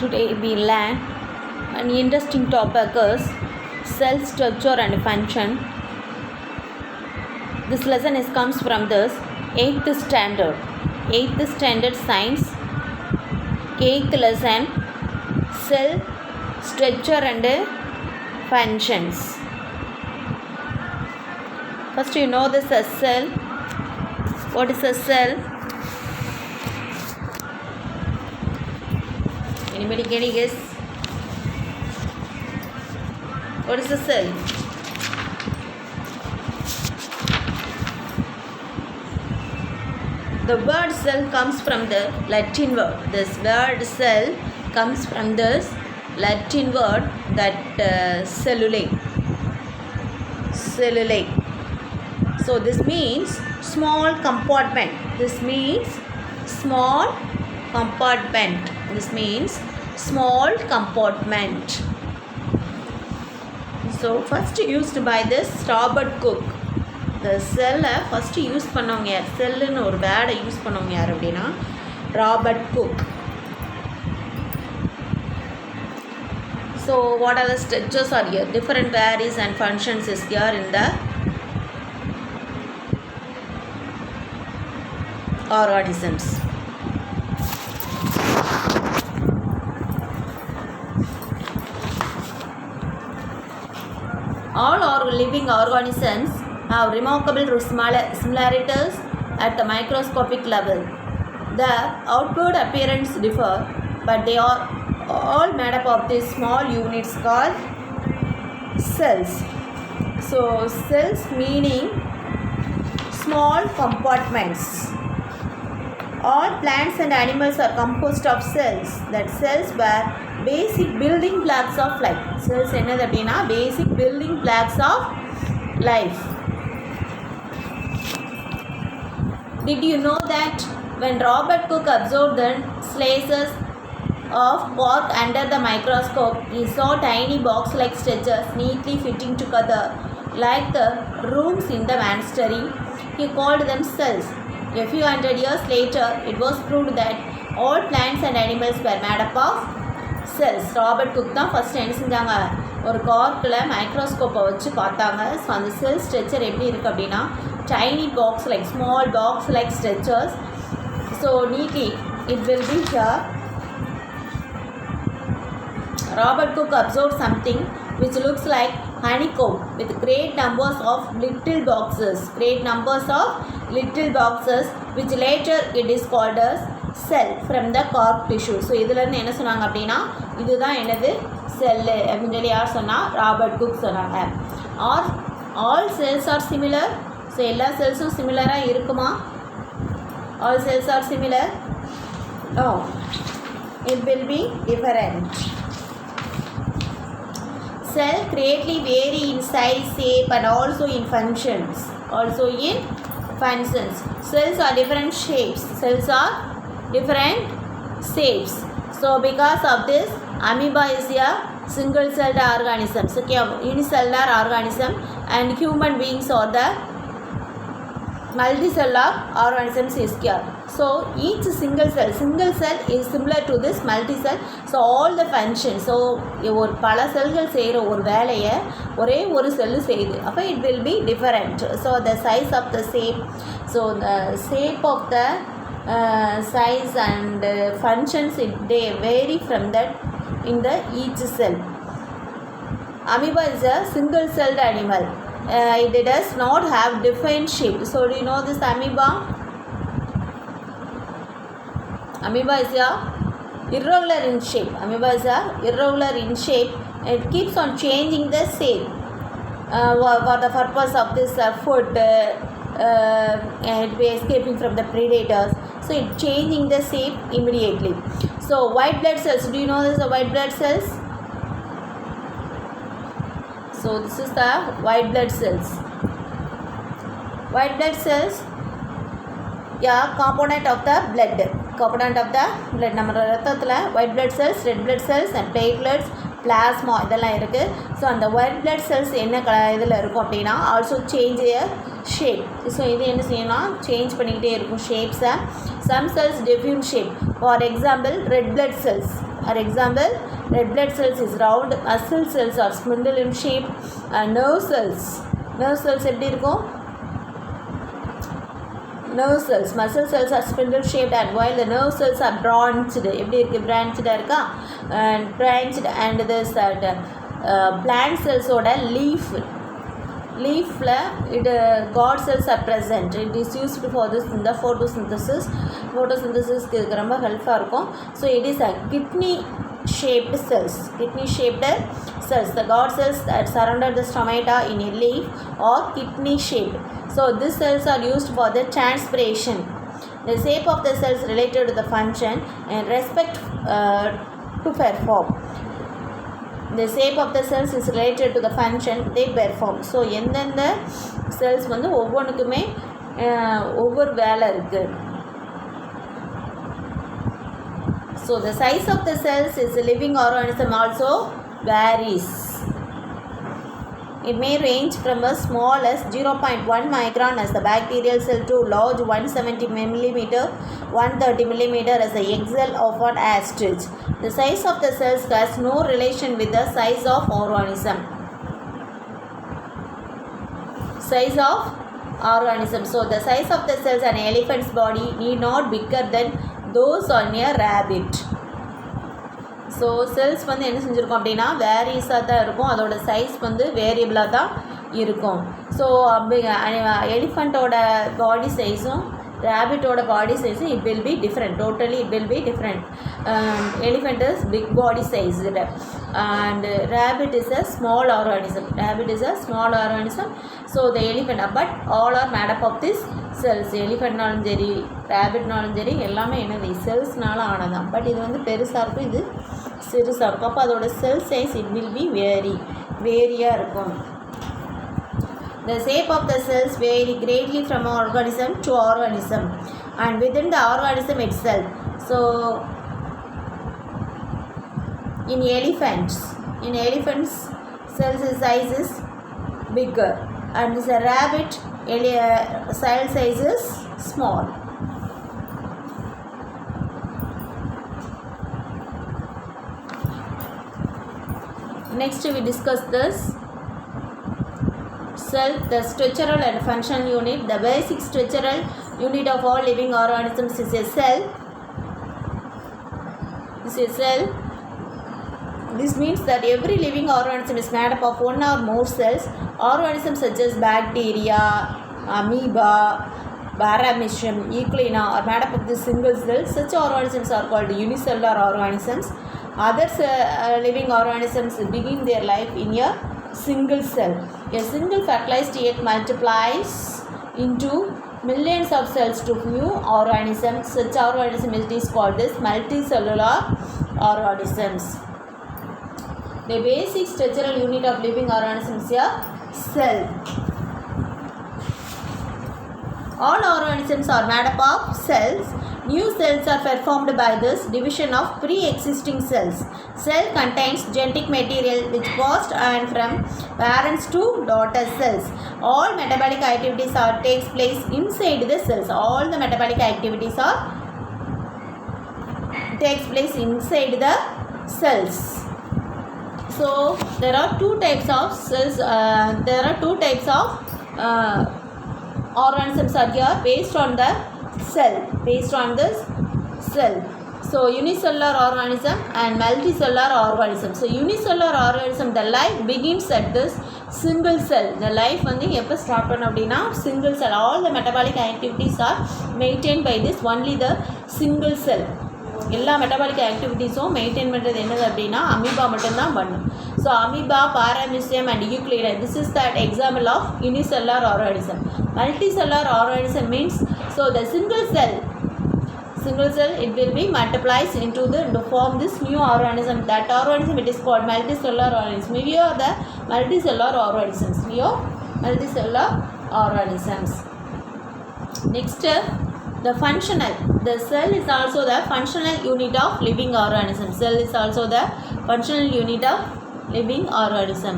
Today we learn an interesting topic is cell structure and function. This lesson comes from this 8th standard science 8th lesson, cell structure and functions. First you know this as cell. What is a cell? Anybody can guess? What is a cell? The word cell comes from the Latin word. This word cell comes from this Latin word that cellulae. So this means small compartment. This means small compartment. So first used by this Robert Cook. The cell first use பண்ணவங்க யார்? செல்லுன்னு ஒரு வேர்டை use பண்ணவங்க யார் அப்படின்னா Robert cook. So what are the structures are here? Different values and functions is here in the organisms. All living organisms have remarkable similarities at the microscopic level. The outward appearance differ, but they are all made up of these small units called cells. So cells meaning small compartments. All plants and animals are composed of cells. That cells were basic building blocks of life. Cells என்னது அப்படின்னா basic building blocks of life. Did you know that when Robert Cook observed the slices of cork under the microscope, he saw tiny box-like structures neatly fitting together like the rooms in the monastery? He called them cells. A few hundred years later, it was proved that all plants and animals were made up of cells. Robert cook தான் first என்ன செஞ்சாங்க, ஒரு கார்க்கில் மைக்ரோஸ்கோப்பை வச்சு பார்த்தாங்க. So அந்த செல் structure எப்படி இருக்குது அப்படின்னா tiny box like small box like structures. So neatly it will be here. Robert Cook observed something which looks like honeycomb with great numbers of little boxes which later it is called as cell from the cork tissue. So இதுலேருந்து என்ன சொன்னாங்க அப்படின்னா இதுதான் என்னது cell அப்படின்னு சொல்லி யார் சொன்னால் ராபர்ட் குக் சொன்னாங்க. All cells are similar. So எல்லா செல்ஸும் சிமிலராக இருக்குமா? All cells are similar? No, it will be different. Cell greatly vary in size, shape and also in functions. Cells are different shapes. So because of this, amoeba is a single celled organism. So unicellular organism and human beings are the multicellular organisms is here. So each single cell is similar to this multicell. So all the functions, so ஒரு பல செல்கள் செய்கிற ஒரு வேலையை ஒரே ஒரு cell செய்யுது. அப்போ it will be different. So the size of the shape, so the shape of the size and functions they vary from that in the each cell. Amoeba is a single celled animal. It does not have defined shape. So do you know this amoeba? Amoeba is irregular in shape. It keeps on changing the shape for the purpose of this food and escaping from the predators. So it's changing the shape immediately. So white blood cells, do you know this white blood cells? So this is the white blood cells. Component of the blood. நம்ம ரத்தத்தில் white blood cells, red blood cells and platelets, plasma இதெல்லாம் இருக்குது. So அந்த white blood cells என்ன இதில் இருக்கும் அப்படின்னா also change shape. So இது என்ன செய்யணும்னா சேஞ்ச் பண்ணிக்கிட்டே இருக்கும் ஷேப்ஸை. Some cells define shape. For example red blood cells For example, red blood cells is round, muscle cells are spindle in shape, and nerve cells எப்படி இருக்கும்? Nerve cells, muscle cells are spindle shaped, and while the nerve cells are branched, எப்படி இருக்கு? branched இருக்கா? And branched, and this plant cells ஓட leafல it god cells are present. It is used for this in the photosynthesis க்கு ரொம்ப ஹெல்ப்ஃபுல்லாக இருக்கும். So it is a kidney shaped cells. The god cells that surrounded the stomata in a leaf or kidney shaped. So these cells are used for the transpiration. The shape of the cells related to the function and respect to perform. The shape of the cells is related to the function they perform. So எந்தெந்த cells வந்து ஒவ்வொன்றுக்குமே ஒவ்வொரு வேலை இருக்குது. So the size of the cells is a living organism also varies. It may range from as small as 0.1 micron as the bacterial cell to large 170 mm, 130 mm as the egg cell of an ostrich. The size of the cells has no relation with the size of organism. So the size of the cells in an elephant's body need not be bigger than those on a rabbit. So cells வந்து என்ன செஞ்சுருக்கோம் அப்படின்னா வேரியஸாக தான் இருக்கும், அதோட size வந்து வேரியபிளாக தான் இருக்கும். ஸோ அப்படி எலிஃபண்ட்டோட பாடி சைஸும் rabbitோட பாடி சைஸும் it will be different. Totally it will be different. Elephant is big body size and rabbit is a small organism. So the elephant, but all are made up of this cells. எலிஃபண்ட்னாலும் சரி rabbitனாலும் சரி எல்லாமே என்னது செல்ஸ்னால ஆனதான். But இது வந்து பெருசாக இருக்கும், இது சிறுசாக இருக்கும். அப்போ அதோட செல் சைஸ் it will be வேரியாக இருக்கும். The shape of the cells vary greatly from organism to organism and within the organism itself. So in elephants cells size is bigger, and the rabbit cell size is small. Next we discuss this cell, the structural and functional unit. The basic structural unit of all living organisms is a cell. This means that every living organism is made up of one or more cells. Organisms such as bacteria, amoeba, paramecium, Euglena are made up of this single cell. Such organisms are called unicellular organisms. Other living organisms begin their life in a single cell. A single fertilized egg multiplies into millions of cells to new organisms. Such organism is called as multicellular organisms. The basic structural unit of living organisms is a cell. All organisms are made up of cells. New cells are performed by this division of pre-existing cells. Cell contains genetic material which passed on from parents to daughter cells. All metabolic activities takes place inside the cells. All the metabolic activities takes place inside the cells. So there are two types of cells. Organisms are here based on this cell. So unicellular organism and multicellular organism. So unicellular organism, the life begins at this single cell. The life வந்து எப்போ start பண்ண அப்படின்னா single cell. All the metabolic activities are maintained by this only the single cell. எல்லா metabolic ஆக்டிவிட்டீஸும் maintain பண்ணுறது என்னது அப்படின்னா amoeba மட்டும்தான் பண்ணும். So amoeba, paramecium and euglena, this is that example of unicellular organism. Multicellular organism means so the single cell it will be multiplies to form this new organism. That organism it is called multicellular organism. We are the multicellular organisms. Next, the functional. The cell is also the functional unit of living organism. Cell is also the functional unit of living organism.